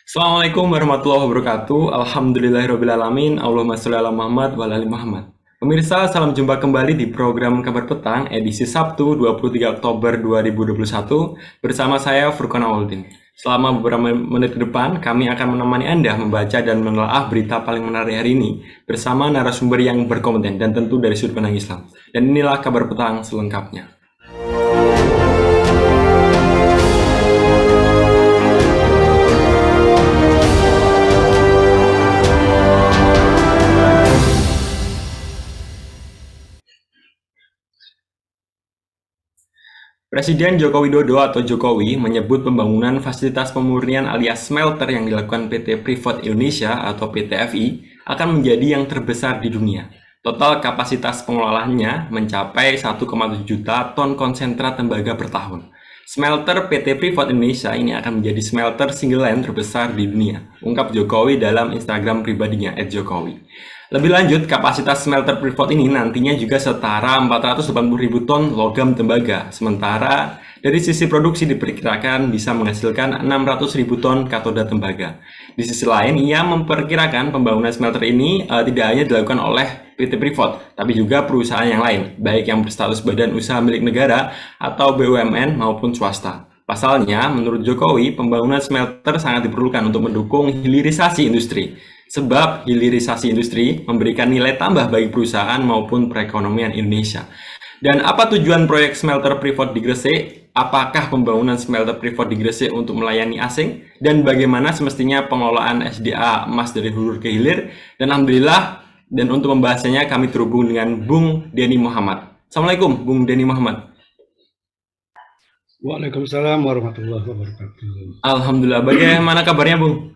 Assalamualaikum warahmatullahi wabarakatuh. Alhamdulillahirrabbilalamin. Allahumma sholli ala Muhammad wa ala ali Muhammad. Pemirsa, salam jumpa kembali di program Kabar Petang edisi Sabtu 23 Oktober 2021 bersama saya Furqan Awaldin. Selama beberapa menit ke depan, kami akan menemani Anda membaca dan menelaah berita paling menarik hari ini bersama narasumber yang berkompeten dan tentu dari sudut pandang Islam. Dan inilah Kabar Petang selengkapnya. Presiden Joko Widodo atau Jokowi menyebut pembangunan fasilitas pemurnian alias smelter yang dilakukan PT Freeport Indonesia atau PT FI akan menjadi yang terbesar di dunia. Total kapasitas pengelolaannya mencapai 1,7 juta ton konsentrat tembaga per tahun. Smelter PT Freeport Indonesia ini akan menjadi smelter single line terbesar di dunia, ungkap Jokowi dalam Instagram pribadinya @jokowi. Lebih lanjut, kapasitas smelter Freeport ini nantinya juga setara 480.000 ton logam tembaga. Sementara dari sisi produksi diperkirakan bisa menghasilkan 600.000 ton katoda tembaga. Di sisi lain, ia memperkirakan pembangunan smelter ini tidak hanya dilakukan oleh PT Freeport, tapi juga perusahaan yang lain, baik yang berstatus badan usaha milik negara atau BUMN maupun swasta. Pasalnya, menurut Jokowi, pembangunan smelter sangat diperlukan untuk mendukung hilirisasi industri. Sebab hilirisasi industri memberikan nilai tambah bagi perusahaan maupun perekonomian Indonesia. Dan apa tujuan proyek smelter Freeport di Gresik? Apakah pembangunan smelter Freeport di Gresik untuk melayani asing? Dan bagaimana semestinya pengelolaan SDA emas dari hulu ke hilir? Dan alhamdulillah, dan untuk membahasnya kami terhubung dengan Bung Denny Muhammad. Assalamualaikum, Bung Denny Muhammad. Waalaikumsalam warahmatullahi wabarakatuh. Alhamdulillah, bagaimana kabarnya, Bung?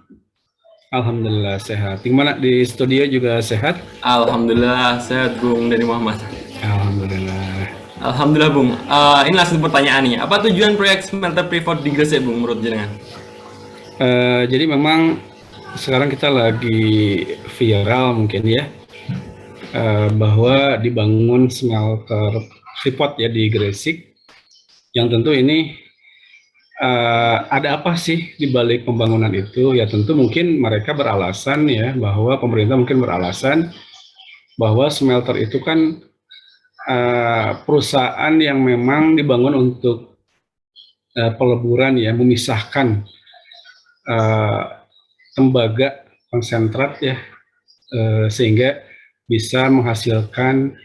Alhamdulillah sehat. Gimana di studio juga sehat? Alhamdulillah, sehat Bung Denny Muhammad. Alhamdulillah. Alhamdulillah Bung. Ini langsung pertanyaan nih. Apa tujuan proyek smelter Freeport di Gresik Bung menurut jenengan? Jadi memang sekarang kita lagi viral mungkin ya, bahwa dibangun smelter Freeport ya di Gresik, yang tentu ini ada apa sih di balik pembangunan itu? Ya tentu mungkin mereka beralasan ya, bahwa pemerintah mungkin beralasan bahwa smelter itu kan perusahaan yang memang dibangun untuk peleburan ya, memisahkan tembaga konsentrat ya, sehingga bisa menghasilkan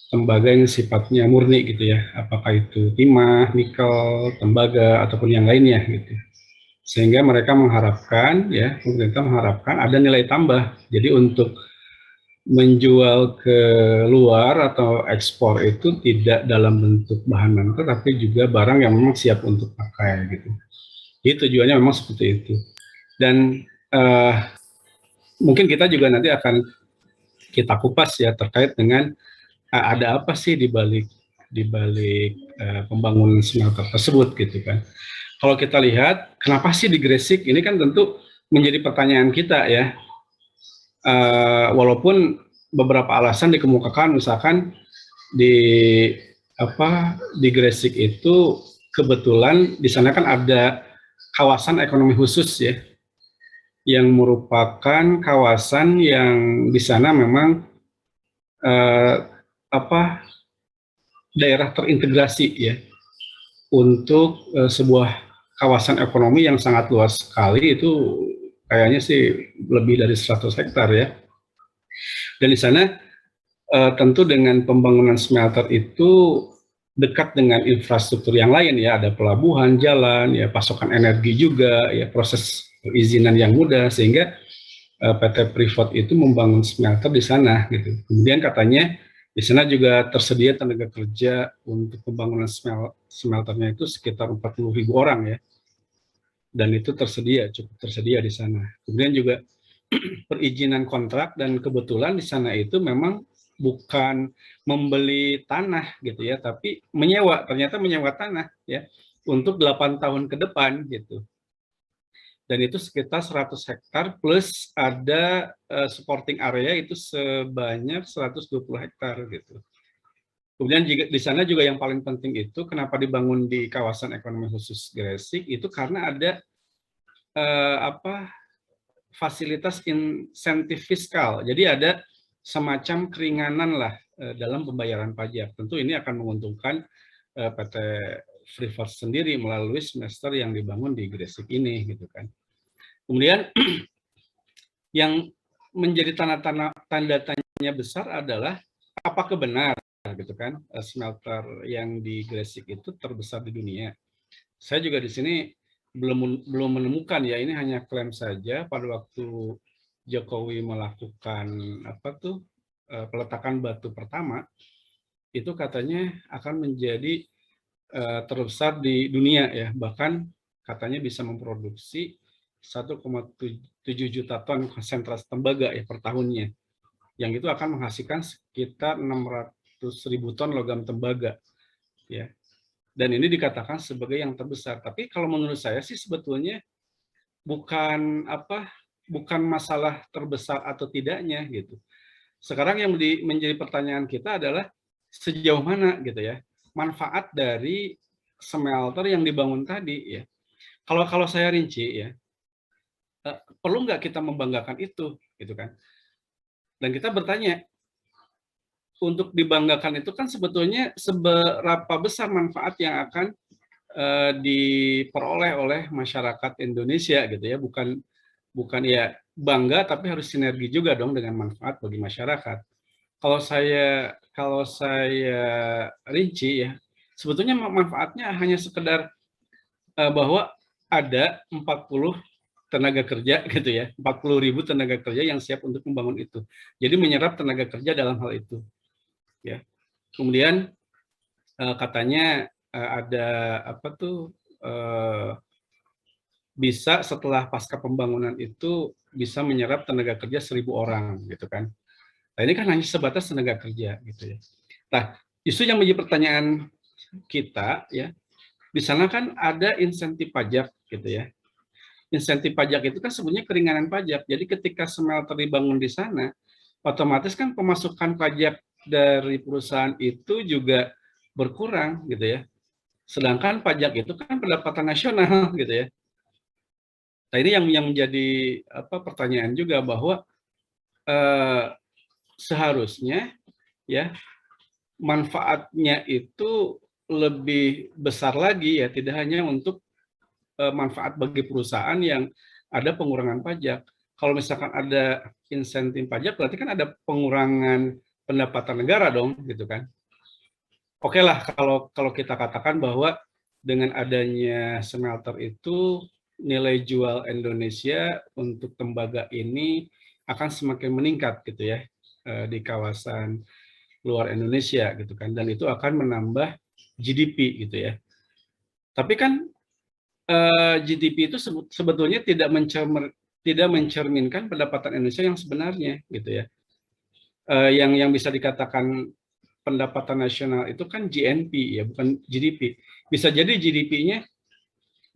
tembaga yang sifatnya murni gitu ya, apakah itu timah, nikel, tembaga ataupun yang lainnya gitu. Sehingga mereka mengharapkan ya, pemerintah mengharapkan ada nilai tambah. Jadi untuk menjual ke luar atau ekspor itu tidak dalam bentuk bahan mentah, tapi juga barang yang memang siap untuk pakai gitu. Jadi tujuannya memang seperti itu. Dan mungkin kita juga nanti akan kita kupas ya terkait dengan ada apa sih di balik pembangunan smelter tersebut gitu kan. Kalau kita lihat kenapa sih di Gresik ini kan tentu menjadi pertanyaan kita ya. Walaupun beberapa alasan dikemukakan, misalkan di di Gresik itu kebetulan di sana kan ada kawasan ekonomi khusus ya, yang merupakan kawasan yang di sana memang eh, apa daerah terintegrasi ya, untuk sebuah kawasan ekonomi yang sangat luas sekali, itu kayaknya sih lebih dari 100 hektar ya. Dan di sana tentu dengan pembangunan smelter itu dekat dengan infrastruktur yang lain ya, ada pelabuhan, jalan, ya pasokan energi juga, ya proses perizinan yang mudah, sehingga PT Freeport itu membangun smelter di sana gitu. Kemudian katanya di sana juga tersedia tenaga kerja untuk pembangunan smelternya itu sekitar 40.000 orang ya, dan itu cukup tersedia di sana. Kemudian juga perizinan kontrak, dan kebetulan di sana itu memang bukan membeli tanah gitu ya, tapi ternyata menyewa tanah ya untuk 8 tahun ke depan gitu. Dan itu sekitar 100 hektar plus ada supporting area itu sebanyak 120 hektar gitu. Kemudian juga, di sana juga yang paling penting itu kenapa dibangun di kawasan ekonomi khusus Gresik itu karena ada apa fasilitas insentif fiskal. Jadi ada semacam keringanan lah dalam pembayaran pajak. Tentu ini akan menguntungkan PT Freeport sendiri melalui semester yang dibangun di Gresik ini, gitu kan. Kemudian yang menjadi tanda tanya besar adalah apakah benar, gitu kan, smelter yang di Gresik itu terbesar di dunia. Saya juga di sini belum menemukan ya, ini hanya klaim saja. Pada waktu Jokowi melakukan peletakan batu pertama, itu katanya akan menjadi terbesar di dunia ya, bahkan katanya bisa memproduksi 1,7 juta ton konsentrasi tembaga ya per tahunnya, yang itu akan menghasilkan sekitar 600.000 ton logam tembaga ya. Dan ini dikatakan sebagai yang terbesar. Tapi kalau menurut saya sih sebetulnya bukan masalah terbesar atau tidaknya gitu. Sekarang yang menjadi pertanyaan kita adalah sejauh mana gitu ya manfaat dari smelter yang dibangun tadi ya. Kalau saya rinci ya, perlu nggak kita membanggakan itu gitu kan? Dan kita bertanya, untuk dibanggakan itu kan sebetulnya seberapa besar manfaat yang akan diperoleh oleh masyarakat Indonesia gitu ya, bukan ya bangga tapi harus sinergi juga dong dengan manfaat bagi masyarakat. Kalau saya rinci ya, sebetulnya manfaatnya hanya sekedar bahwa ada 40 tenaga kerja gitu ya, 40.000 tenaga kerja yang siap untuk membangun itu. Jadi menyerap tenaga kerja dalam hal itu ya. Kemudian katanya ada bisa setelah pasca pembangunan itu bisa menyerap tenaga kerja 1.000 orang gitu kan. Nah ini kan hanya sebatas tenaga kerja gitu ya. Nah justru yang menjadi pertanyaan kita ya, di sana kan ada insentif pajak gitu ya. Insentif pajak itu kan sebenarnya keringanan pajak. Jadi ketika smelter dibangun di sana, otomatis kan pemasukan pajak dari perusahaan itu juga berkurang gitu ya. Sedangkan pajak itu kan pendapatan nasional gitu ya. Nah ini yang menjadi pertanyaan juga bahwa seharusnya ya manfaatnya itu lebih besar lagi ya, tidak hanya untuk manfaat bagi perusahaan yang ada pengurangan pajak. Kalau misalkan ada insentif pajak, berarti kan ada pengurangan pendapatan negara dong, gitu kan? Oke lah, kalau kita katakan bahwa dengan adanya smelter itu nilai jual Indonesia untuk tembaga ini akan semakin meningkat, gitu ya, di kawasan luar Indonesia, gitu kan? Dan itu akan menambah GDP, gitu ya. Tapi kan GDP itu sebetulnya tidak mencerminkan pendapatan Indonesia yang sebenarnya gitu ya. Yang bisa dikatakan pendapatan nasional itu kan GNP ya, bukan GDP. Bisa jadi GDP-nya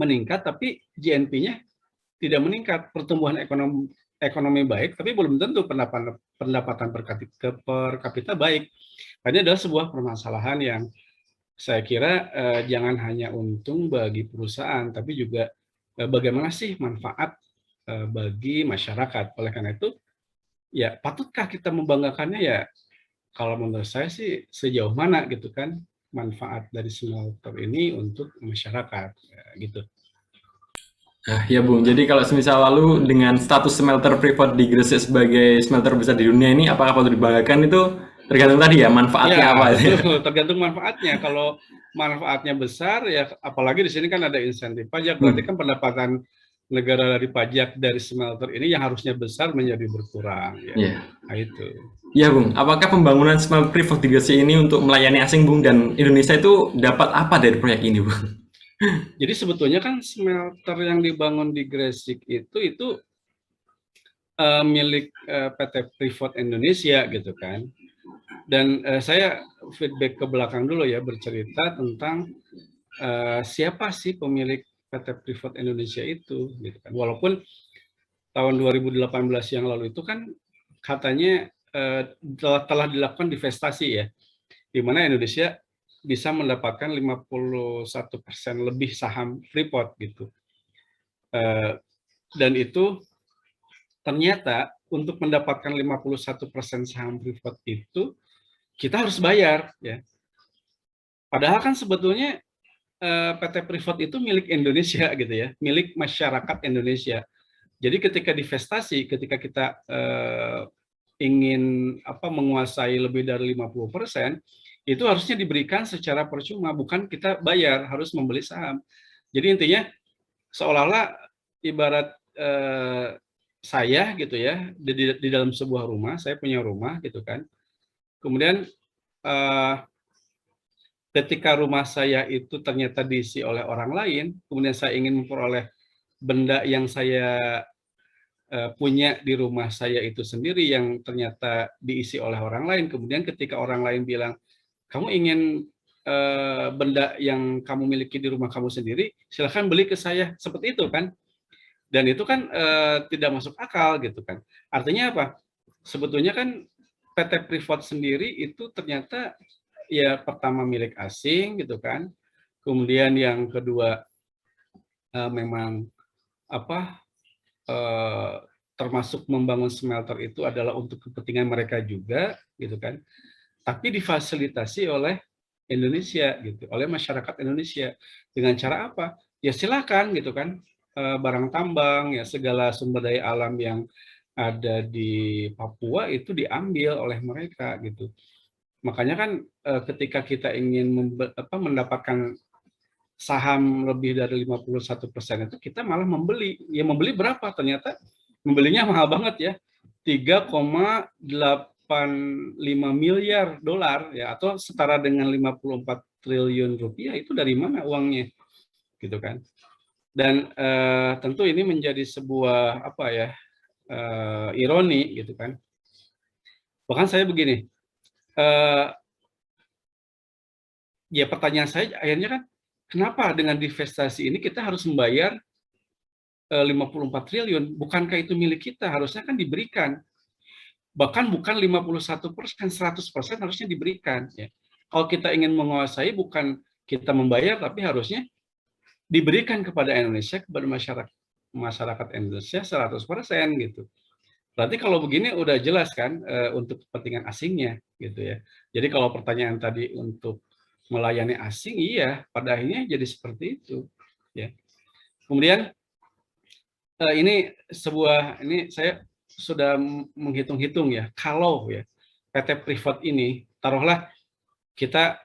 meningkat tapi GNP-nya tidak meningkat. Pertumbuhan ekonomi baik tapi belum tentu pendapatan per kapita baik. Ini adalah sebuah permasalahan yang saya kira jangan hanya untung bagi perusahaan, tapi juga bagaimana sih manfaat bagi masyarakat. Oleh karena itu, ya patutkah kita membanggakannya ya? Kalau menurut saya sih sejauh mana gitu kan manfaat dari smelter ini untuk masyarakat, gitu. Nah, ya Bung, jadi kalau semisal lalu dengan status smelter Freeport di Gresik sebagai smelter besar di dunia ini, apakah patut dibanggakan itu tergantung tadi ya, manfaatnya Ya, apa. betul. Tergantung manfaatnya. Kalau manfaatnya besar, ya apalagi di sini kan ada insentif pajak, berarti kan pendapatan negara dari pajak dari smelter ini yang harusnya besar menjadi berkurang. Ya, Ya. nah itu. Ya Bung, apakah pembangunan smelter Freeport di Gresik ini untuk melayani asing Bung, dan Indonesia itu dapat apa dari proyek ini Bung? Jadi sebetulnya kan smelter yang dibangun di Gresik itu milik PT Freeport Indonesia gitu kan. Dan saya feedback ke belakang dulu ya, bercerita tentang siapa sih pemilik PT Freeport Indonesia itu gitu kan. Walaupun tahun 2018 yang lalu itu kan katanya telah dilakukan divestasi ya, di mana Indonesia bisa mendapatkan 51% lebih saham Freeport gitu. Dan itu ternyata untuk mendapatkan 51% saham Freeport itu kita harus bayar ya. Padahal kan sebetulnya PT Freeport itu milik Indonesia gitu ya, milik masyarakat Indonesia. Jadi ketika divestasi, ketika kita ingin menguasai lebih dari 50%, itu harusnya diberikan secara percuma, bukan kita bayar, harus membeli saham. Jadi intinya seolah-olah ibarat saya gitu ya, di dalam sebuah rumah, saya punya rumah gitu kan. Kemudian ketika rumah saya itu ternyata diisi oleh orang lain, kemudian saya ingin memperoleh benda yang saya punya di rumah saya itu sendiri yang ternyata diisi oleh orang lain. Kemudian ketika orang lain bilang, kamu ingin benda yang kamu miliki di rumah kamu sendiri, silahkan beli ke saya. Seperti itu kan. Dan itu kan tidak masuk akal gitu kan. Artinya apa? Sebetulnya kan PT Freeport sendiri itu ternyata ya pertama milik asing gitu kan. Kemudian yang kedua memang apa termasuk membangun smelter itu adalah untuk kepentingan mereka juga gitu kan. Tapi difasilitasi oleh Indonesia gitu, oleh masyarakat Indonesia. Dengan cara apa? Ya silakan gitu kan, barang tambang ya segala sumber daya alam yang ada di Papua itu diambil oleh mereka gitu. Makanya kan ketika kita ingin mendapatkan saham lebih dari 51% itu kita malah membeli. Ya membeli berapa? Ternyata membelinya mahal banget ya. 3,85 miliar dolar ya atau setara dengan 54 triliun rupiah. Itu dari mana uangnya gitu kan. Dan tentu ini menjadi sebuah ironi gitu kan. Bahkan saya begini, ya pertanyaan saya akhirnya kan kenapa dengan divestasi ini kita harus membayar 54 triliun, bukankah itu milik kita? Harusnya kan diberikan. Bahkan bukan 51%, 100% harusnya diberikan. Ya. Kalau kita ingin menguasai, bukan kita membayar, tapi harusnya diberikan kepada Indonesia, kepada masyarakat Indonesia 100% gitu. Berarti kalau begini udah jelas kan untuk kepentingan asingnya gitu ya. Jadi kalau pertanyaan tadi untuk melayani asing, iya, pada akhirnya jadi seperti itu. Ya. Kemudian ini saya sudah menghitung-hitung ya, kalau ya PT Freeport ini, taruhlah kita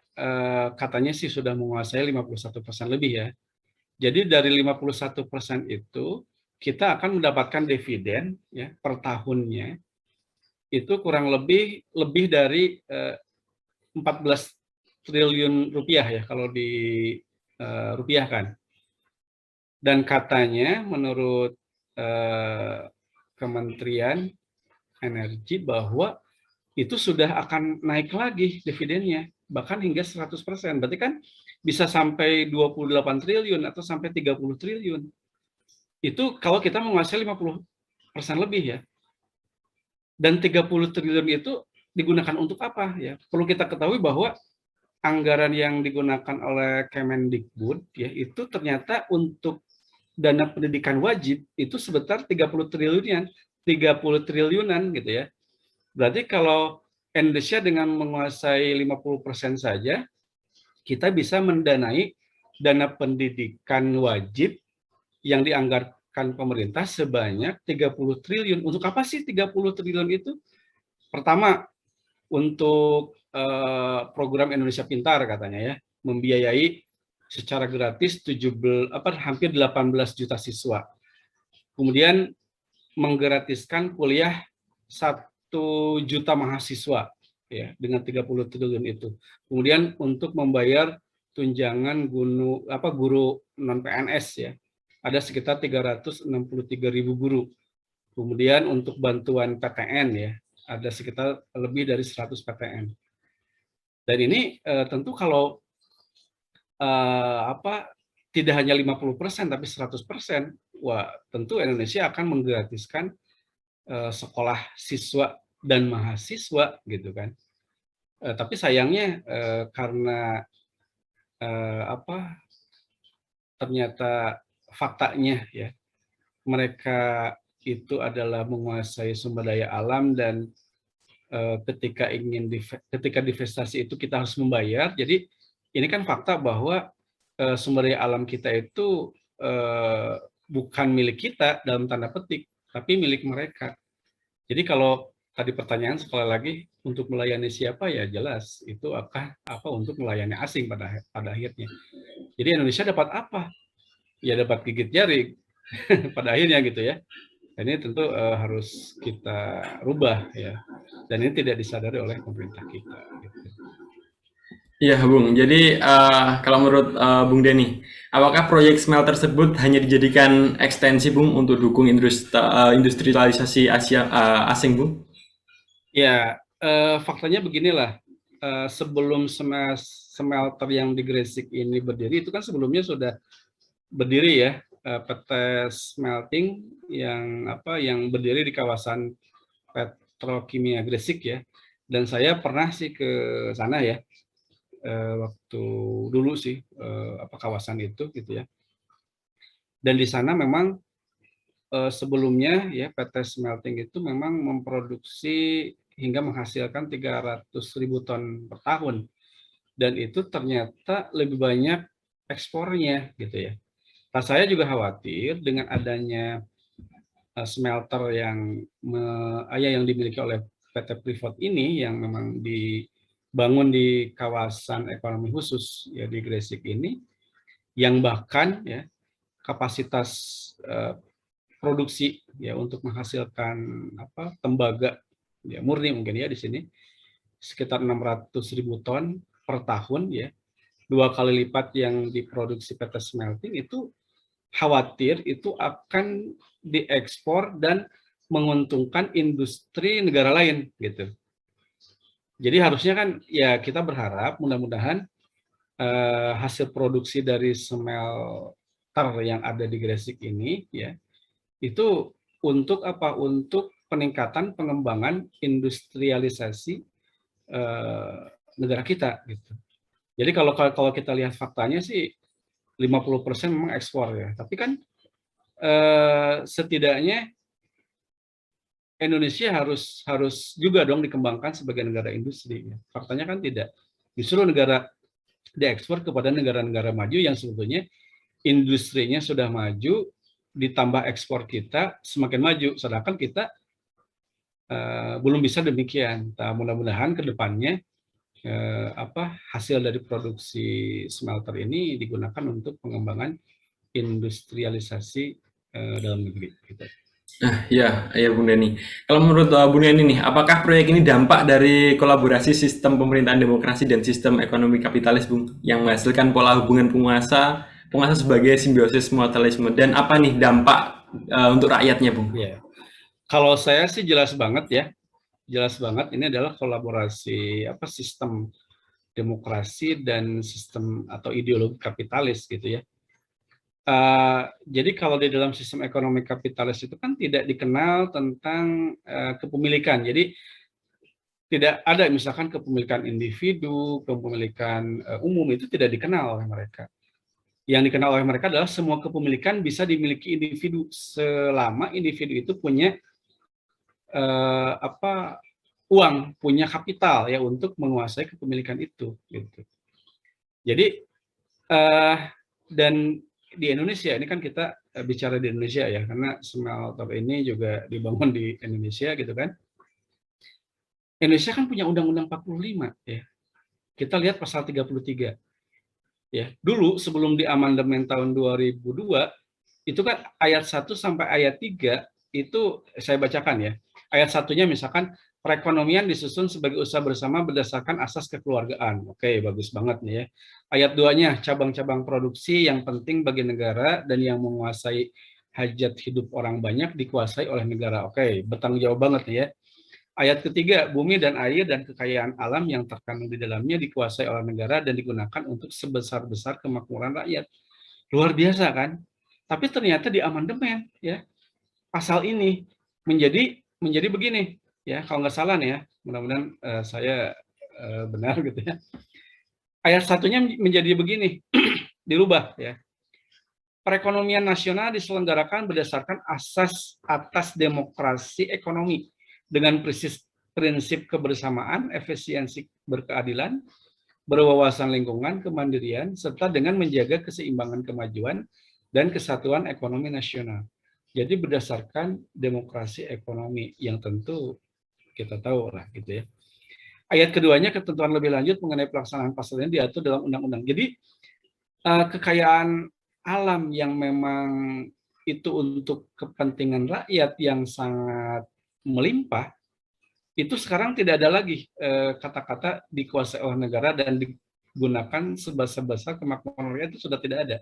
katanya sih sudah menguasai 51% lebih ya. Jadi dari 51% itu kita akan mendapatkan dividen ya per tahunnya itu kurang lebih dari 14 triliun rupiah ya kalau di rupiahkan. Dan katanya menurut Kementerian Energi bahwa itu sudah akan naik lagi dividennya, bahkan hingga 100%. Berarti kan bisa sampai 28 triliun atau sampai 30 triliun. Itu kalau kita menguasai 50% lebih ya. Dan 30 triliun itu digunakan untuk apa ya? Perlu kita ketahui bahwa anggaran yang digunakan oleh Kemendikbud ya itu ternyata untuk dana pendidikan wajib itu sebesar 30 triliunan gitu ya. Berarti kalau Indonesia dengan menguasai 50% saja, kita bisa mendanai dana pendidikan wajib yang dianggarkan pemerintah sebanyak 30 triliun. Untuk apa sih 30 triliun itu? Pertama, untuk program Indonesia Pintar katanya ya, membiayai secara gratis hampir 18 juta siswa. Kemudian menggratiskan kuliah 1 juta mahasiswa ya dengan 30 triliun itu. Kemudian untuk membayar tunjangan guru non PNS ya. Ada sekitar 363.000 guru. Kemudian untuk bantuan PTN ya, ada sekitar lebih dari 100 PTN. Dan ini tentu kalau tidak hanya 50% tapi 100%, wah tentu Indonesia akan menggratiskan sekolah siswa dan mahasiswa gitu kan. Tapi sayangnya karena ternyata faktanya ya mereka itu adalah menguasai sumber daya alam dan ketika divestasi itu kita harus membayar. Jadi ini kan fakta bahwa sumber daya alam kita itu bukan milik kita dalam tanda petik, tapi milik mereka. Jadi kalau tadi pertanyaan sekali lagi untuk melayani siapa, ya jelas itu apa untuk melayani asing pada akhirnya. Jadi Indonesia dapat apa? Ya dapat gigit jari pada akhirnya gitu ya. Dan ini tentu harus kita rubah ya. Dan ini tidak disadari oleh pemerintah kita. Gitu. Iya, Bung. Jadi, kalau menurut Bung Denny, apakah proyek smelter tersebut hanya dijadikan ekstensi, Bung, untuk dukung industrialisasi asing, Bung? Ya, faktanya beginilah. Sebelum smelter yang di Gresik ini berdiri, itu kan sebelumnya sudah berdiri ya, PT Smelting yang berdiri di kawasan Petrokimia Gresik ya. Dan saya pernah sih ke sana ya, waktu dulu sih kawasan itu gitu ya. Dan di sana memang sebelumnya ya PT Smelting itu memang memproduksi hingga menghasilkan 300.000 ton per tahun, dan itu ternyata lebih banyak ekspornya gitu ya. Nah, saya juga khawatir dengan adanya smelter yang dimiliki oleh PT Freeport ini yang memang dibangun di kawasan ekonomi khusus ya di Gresik ini, yang bahkan ya kapasitas produksi ya untuk menghasilkan tembaga ya murni mungkin ya di sini sekitar 600.000 ton per tahun ya, 2 kali lipat yang diproduksi PT Smelting. Itu khawatir itu akan diekspor dan menguntungkan industri negara lain gitu. Jadi harusnya kan ya kita berharap mudah-mudahan hasil produksi dari smelter yang ada di Gresik ini ya itu untuk apa? Untuk peningkatan pengembangan industrialisasi negara kita gitu. Jadi kalau kita lihat faktanya sih 50% memang ekspor ya. Tapi kan setidaknya Indonesia harus juga dong dikembangkan sebagai negara industri. Ya. Faktanya kan tidak. Justru negara diekspor kepada negara-negara maju yang sebetulnya industrinya sudah maju, ditambah ekspor kita semakin maju, sedangkan kita belum bisa demikian. Nah, mudah-mudahan ke depannya hasil dari produksi smelter ini digunakan untuk pengembangan industrialisasi dalam negeri. Gitu. Nah, ya Bung Denny. Kalau menurut Bung Denny nih, apakah proyek ini dampak dari kolaborasi sistem pemerintahan demokrasi dan sistem ekonomi kapitalis, Bung, yang menghasilkan pola hubungan penguasa sebagai simbiosis mutualisme, dan apa nih dampak untuk rakyatnya, Bung? Ya. Kalau saya sih jelas banget ya, jelas banget ini adalah kolaborasi sistem demokrasi dan sistem atau ideologi kapitalis gitu ya. Jadi kalau di dalam sistem ekonomi kapitalis itu kan tidak dikenal tentang kepemilikan. Jadi tidak ada misalkan kepemilikan individu, kepemilikan umum itu tidak dikenal oleh mereka. Yang dikenal oleh mereka adalah semua kepemilikan bisa dimiliki individu selama individu itu punya uang, punya kapital ya untuk menguasai kepemilikan itu. Gitu. Jadi dan di Indonesia ini kan kita bicara di Indonesia ya, karena smelter ini juga dibangun di Indonesia gitu kan. Indonesia kan punya Undang-Undang 45 ya. Kita lihat pasal 33. Ya, dulu sebelum di amandemen tahun 2002 itu kan ayat 1 sampai ayat 3 itu saya bacakan ya. Ayat 1-nya misalkan perekonomian disusun sebagai usaha bersama berdasarkan asas kekeluargaan. Oke, bagus banget nih ya. Ayat 2-nya cabang-cabang produksi yang penting bagi negara dan yang menguasai hajat hidup orang banyak dikuasai oleh negara. Oke, bertanggung jawab banget nih ya. Ayat ketiga, bumi dan air dan kekayaan alam yang terkandung di dalamnya dikuasai oleh negara dan digunakan untuk sebesar-besar kemakmuran rakyat. Luar biasa kan? Tapi ternyata di amandemen ya pasal ini menjadi begini ya, kalau nggak salah nih ya, mudah-mudahan saya benar gitu ya. Ayat 1-nya menjadi begini, dirubah ya. perekonomian nasional diselenggarakan berdasarkan asas atas demokrasi ekonomi dengan prinsip kebersamaan, efisiensi berkeadilan, berwawasan lingkungan, kemandirian, serta dengan menjaga keseimbangan kemajuan dan kesatuan ekonomi nasional. Jadi berdasarkan demokrasi ekonomi yang tentu kita tahu lah gitu ya. Ayat keduanya ketentuan lebih lanjut mengenai pelaksanaan pasal ini diatur dalam undang-undang. Jadi kekayaan alam yang memang itu untuk kepentingan rakyat yang sangat melimpah, itu sekarang tidak ada lagi kata-kata dikuasai oleh negara dan digunakan sebesar-besar kemakmuran rakyat, itu sudah tidak ada.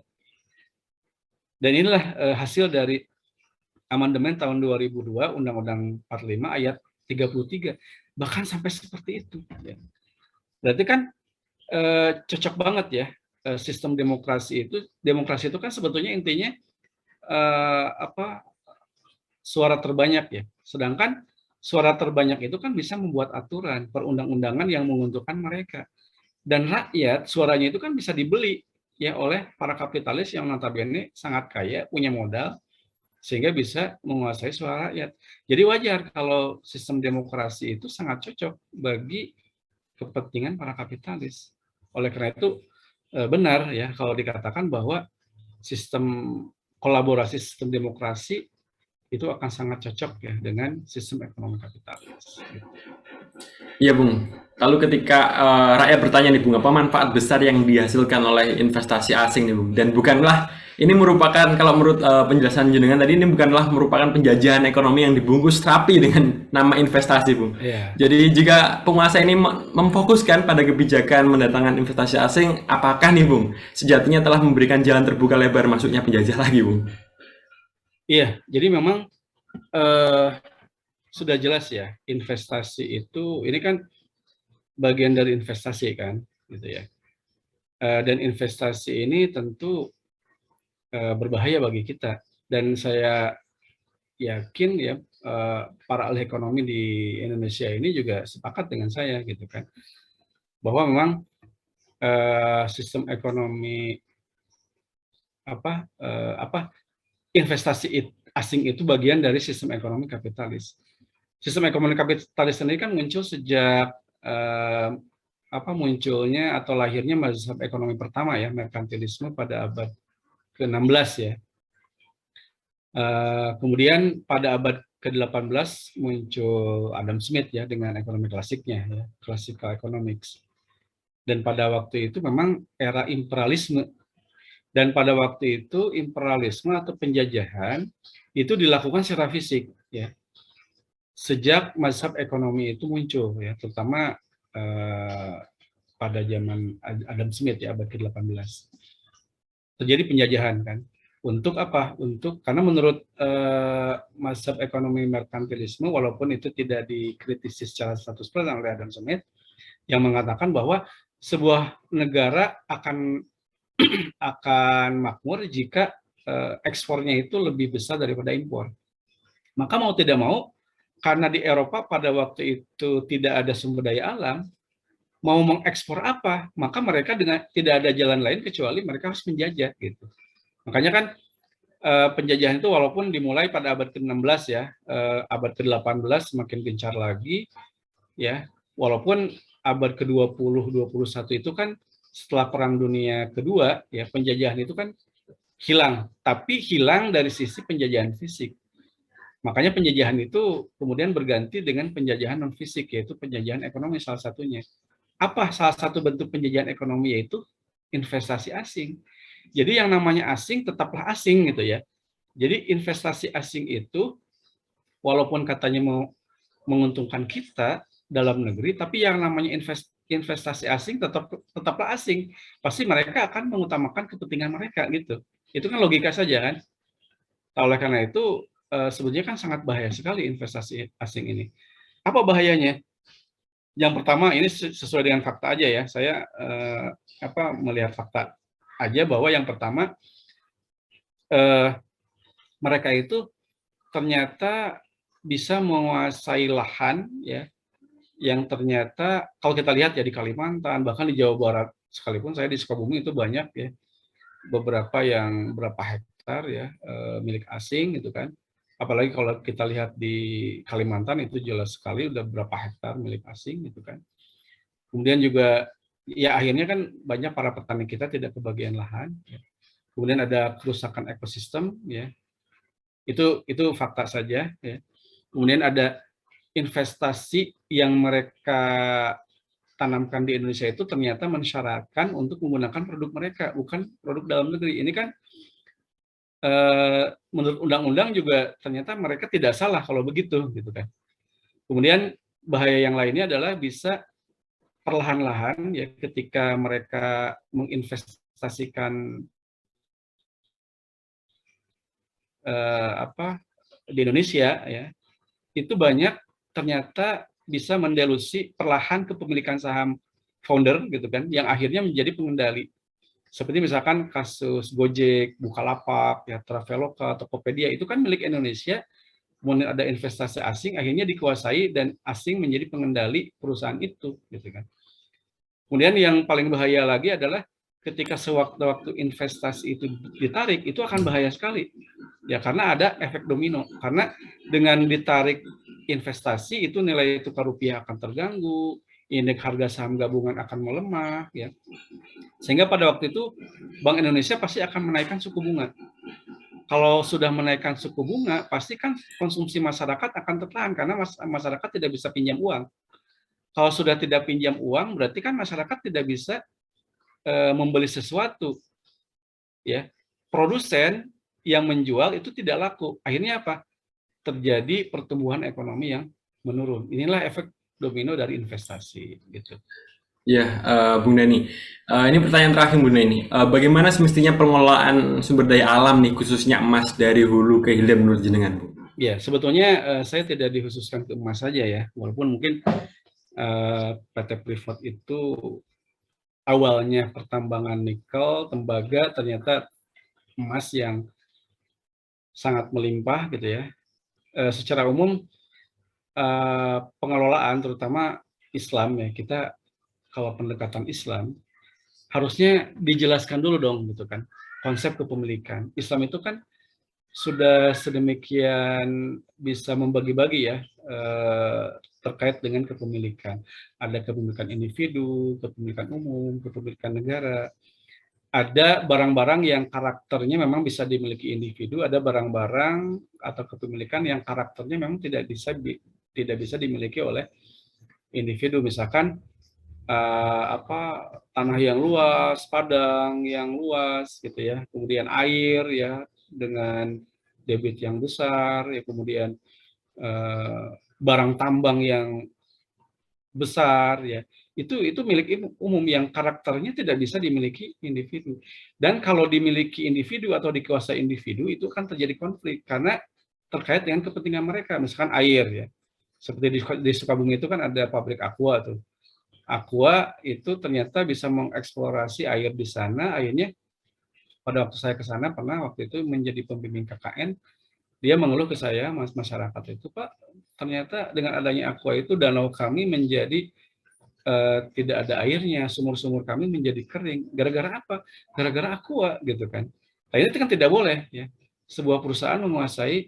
Dan inilah hasil dari amandemen tahun 2002 Undang-Undang 45 ayat 33. Bahkan sampai seperti itu. Berarti kan cocok banget ya sistem demokrasi itu. Demokrasi itu kan sebetulnya intinya suara terbanyak ya. Sedangkan suara terbanyak itu kan bisa membuat aturan perundang-undangan yang menguntungkan mereka. Dan rakyat suaranya itu kan bisa dibeli ya oleh para kapitalis yang notabene sangat kaya, punya modal, sehingga bisa menguasai suara rakyat. Jadi wajar kalau sistem demokrasi itu sangat cocok bagi kepentingan para kapitalis. Oleh karena itu benar ya kalau dikatakan bahwa sistem kolaborasi sistem demokrasi itu akan sangat cocok ya dengan sistem ekonomi kapitalis. Iya, Bung. Lalu ketika rakyat bertanya nih, Bung, apa manfaat besar yang dihasilkan oleh investasi asing nih, Bung? Dan bukanlah ini merupakan, kalau menurut penjelasan jenengan tadi, ini bukanlah merupakan penjajahan ekonomi yang dibungkus rapi dengan nama investasi, Bung. Yeah. Jadi jika penguasa ini memfokuskan pada kebijakan mendatangkan investasi asing, apakah nih, Bung, sejatinya telah memberikan jalan terbuka lebar masuknya penjajah lagi, Bung? Iya, jadi memang sudah jelas ya, investasi itu ini kan bagian dari investasi kan, gitu ya. Dan investasi ini tentu berbahaya bagi kita. Dan saya yakin ya para ahli ekonomi di Indonesia ini juga sepakat dengan saya gitu kan, bahwa memang sistem ekonomi investasi asing itu bagian dari sistem ekonomi kapitalis. Sistem ekonomi kapitalis sendiri kan muncul sejak munculnya atau lahirnya mazhab ekonomi pertama ya, merkantilisme pada abad ke-16 ya. Kemudian pada abad ke-18 muncul Adam Smith ya dengan ekonomi klasiknya ya, classical economics. Dan pada waktu itu memang era imperialisme. Dan pada waktu itu imperialisme atau penjajahan itu dilakukan secara fisik ya. Sejak mazhab ekonomi itu muncul ya, terutama pada zaman Adam Smith ya, abad ke-18. Terjadi penjajahan kan. Untuk apa? Karena menurut mazhab ekonomi merkantilisme, walaupun itu tidak dikritisi secara 100% oleh Adam Smith, yang mengatakan bahwa sebuah negara akan makmur jika ekspornya itu lebih besar daripada impor. Maka mau tidak mau, karena di Eropa pada waktu itu tidak ada sumber daya alam, mau mengekspor apa, maka mereka tidak ada jalan lain kecuali mereka harus menjajah gitu. Makanya kan penjajahan itu walaupun dimulai pada abad ke-16 ya, abad ke-18 semakin gencar lagi ya, walaupun abad ke-20, 21 itu kan setelah Perang Dunia Kedua ya, penjajahan itu kan hilang, tapi hilang dari sisi penjajahan fisik. Makanya penjajahan itu kemudian berganti dengan penjajahan non fisik, yaitu penjajahan ekonomi salah satunya. Apa salah satu bentuk penjajahan ekonomi? Yaitu investasi asing. Jadi yang namanya asing tetaplah asing gitu ya. Jadi investasi asing itu walaupun katanya mau menguntungkan kita dalam negeri, tapi yang namanya investasi asing tetaplah asing. Pasti mereka akan mengutamakan kepentingan mereka gitu. Itu kan logika saja kan. Oleh karena itu sebetulnya kan sangat bahaya sekali investasi asing ini. Apa bahayanya? Yang pertama, ini sesuai dengan fakta aja ya. Saya melihat fakta aja bahwa yang pertama mereka itu ternyata bisa menguasai lahan ya, yang ternyata kalau kita lihat ya di Kalimantan, bahkan di Jawa Barat sekalipun, saya di Sukabumi itu banyak ya, beberapa yang berapa hektar hektar ya milik asing gitu kan. Apalagi kalau kita lihat di Kalimantan itu jelas sekali udah berapa hektar milik asing gitu kan. Kemudian juga ya akhirnya kan banyak para petani kita tidak kebagian lahan. Ya. Kemudian ada kerusakan ekosistem ya. Itu fakta saja ya. Kemudian ada investasi yang mereka tanamkan di Indonesia itu ternyata mensyaratkan untuk menggunakan produk mereka, bukan produk dalam negeri. Ini kan menurut undang-undang juga ternyata mereka tidak salah kalau begitu, gitu kan. Kemudian bahaya yang lainnya adalah bisa perlahan-lahan ya ketika mereka menginvestasikan di Indonesia ya, itu banyak ternyata bisa mendelusi perlahan kepemilikan saham founder gitu kan, yang akhirnya menjadi pengendali. Seperti misalkan kasus Gojek, Bukalapak, ya Traveloka, Tokopedia itu kan milik Indonesia, kemudian ada investasi asing akhirnya dikuasai dan asing menjadi pengendali perusahaan itu, gitu kan. Kemudian yang paling bahaya lagi adalah ketika sewaktu-waktu investasi itu ditarik, itu akan bahaya sekali. Ya karena ada efek domino. Karena dengan ditarik investasi itu nilai tukar rupiah akan terganggu, indeks harga saham gabungan akan melemah, ya. Sehingga pada waktu itu Bank Indonesia pasti akan menaikkan suku bunga. Kalau sudah menaikkan suku bunga, pasti kan konsumsi masyarakat akan tertahan karena masyarakat tidak bisa pinjam uang. Kalau sudah tidak pinjam uang, berarti kan masyarakat tidak bisa membeli sesuatu, ya. Produsen yang menjual itu tidak laku. Akhirnya apa? Terjadi pertumbuhan ekonomi yang menurun. Inilah efek domino dari investasi, gitu. Ya, Bung Dani. Ini pertanyaan terakhir Bung Dani. Bagaimana semestinya pengelolaan sumber daya alam nih, khususnya emas dari hulu ke hilir menurut jenengan, Bu? Ya, sebetulnya saya tidak dikhususkan ke emas saja ya, walaupun mungkin PT Freeport itu awalnya pertambangan nikel, tembaga, ternyata emas yang sangat melimpah gitu ya. Secara umum pengelolaan terutama Islam ya, kita kalau pendekatan Islam harusnya dijelaskan dulu dong gitu kan, konsep kepemilikan. Islam itu kan sudah sedemikian bisa membagi-bagi ya terkait dengan kepemilikan. Ada kepemilikan individu, kepemilikan umum, kepemilikan negara. Ada barang-barang yang karakternya memang bisa dimiliki individu, ada barang-barang atau kepemilikan yang karakternya memang tidak bisa dimiliki oleh individu. Misalkan tanah yang luas, padang yang luas gitu ya, kemudian air ya dengan debit yang besar ya, kemudian barang tambang yang besar ya, itu milik umum yang karakternya tidak bisa dimiliki individu. Dan kalau dimiliki individu atau dikuasai individu itu kan terjadi konflik karena terkait dengan kepentingan mereka. Misalkan air ya, seperti di Sukabumi itu kan ada pabrik Aqua tuh. Aqua itu ternyata bisa mengeksplorasi air di sana. Akhirnya pada waktu saya ke sana pernah waktu itu menjadi pembimbing KKN, dia mengeluh ke saya, masyarakat itu, Pak, ternyata dengan adanya Aqua itu danau kami menjadi tidak ada airnya, sumur-sumur kami menjadi kering. Gara-gara apa? Gara-gara Aqua gitu kan. Nah, itu kan tidak boleh ya. Sebuah perusahaan menguasai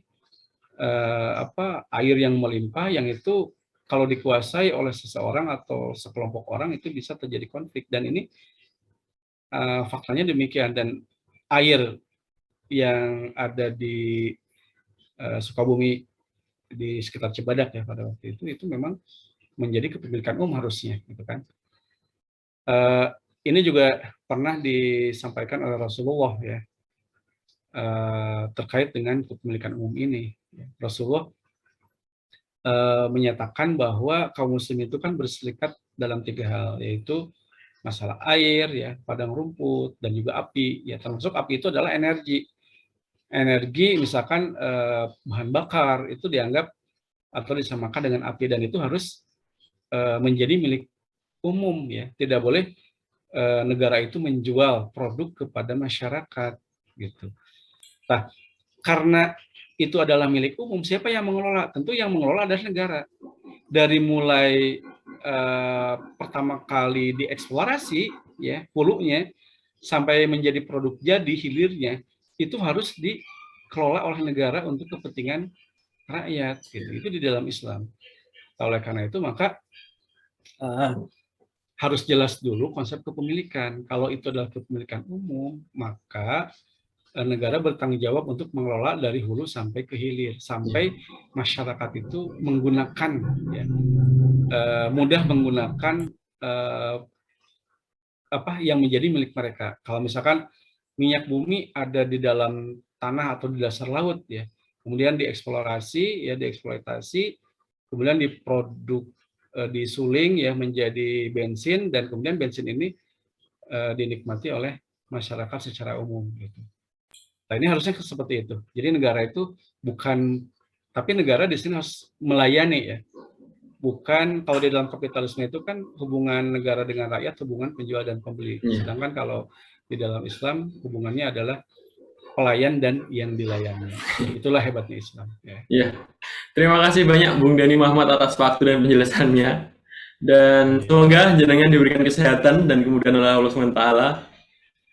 air yang melimpah yang itu kalau dikuasai oleh seseorang atau sekelompok orang itu bisa terjadi konflik, dan ini faktanya demikian. Dan air yang ada di Sukabumi di sekitar Cibadak ya pada waktu itu memang menjadi kepemilikan umum harusnya gitu kan. Ini juga pernah disampaikan oleh Rasulullah ya terkait dengan kepemilikan umum ini. Rasulullah menyatakan bahwa kaum muslim itu kan berserikat dalam 3 hal, yaitu masalah air ya, padang rumput, dan juga api ya. Termasuk api itu adalah energi. Energi misalkan bahan bakar itu dianggap atau disamakan dengan api, dan itu harus menjadi milik umum ya. Tidak boleh negara itu menjual produk kepada masyarakat gitu. Nah, karena itu adalah milik umum, siapa yang mengelola? Tentu yang mengelola adalah negara. Dari mulai pertama kali dieksplorasi ya hulunya sampai menjadi produk jadi hilirnya, itu harus dikelola oleh negara untuk kepentingan rakyat gitu. Itu di dalam Islam. Oleh karena itu maka harus jelas dulu konsep kepemilikan. Kalau itu adalah kepemilikan umum, maka negara bertanggung jawab untuk mengelola dari hulu sampai ke hilir, sampai masyarakat itu menggunakan, ya, mudah menggunakan apa yang menjadi milik mereka. Kalau misalkan minyak bumi ada di dalam tanah atau di dasar laut, ya, kemudian dieksplorasi, ya, dieksploitasi, kemudian disuling, ya, menjadi bensin, dan kemudian bensin ini dinikmati oleh masyarakat secara umum gitu. Nah, ini harusnya seperti itu. Jadi negara itu bukan, tapi negara di sini harus melayani, ya. Bukan, kalau di dalam kapitalisme itu kan hubungan negara dengan rakyat hubungan penjual dan pembeli. Sedangkan kalau di dalam Islam hubungannya adalah pelayan dan yang dilayani. Itulah hebatnya Islam. Ya. Iya. Terima kasih banyak Bung Denny Mahmad atas waktu dan penjelasannya. Dan semoga jenengan diberikan kesehatan dan kemudahan oleh Allah SWT.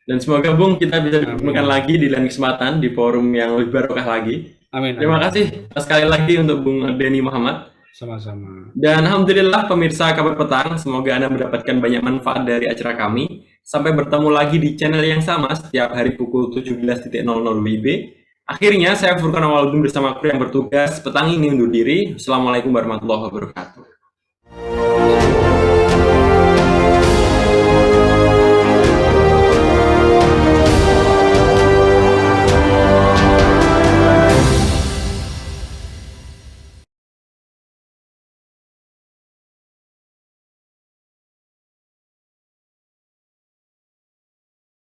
Dan semoga Bung kita bisa ditemukan lagi di lain kesempatan di forum yang lebih barokah lagi. Amin. Terima kasih sekali lagi untuk Bung Denny Mahmad. Sama-sama. Dan alhamdulillah pemirsa Kabar Petang, semoga Anda mendapatkan banyak manfaat dari acara kami. Sampai bertemu lagi di channel yang sama setiap hari pukul 17.00 WIB. Akhirnya saya Furkan Awaludin bersama kru yang bertugas petang ini undur diri. Assalamualaikum warahmatullahi wabarakatuh.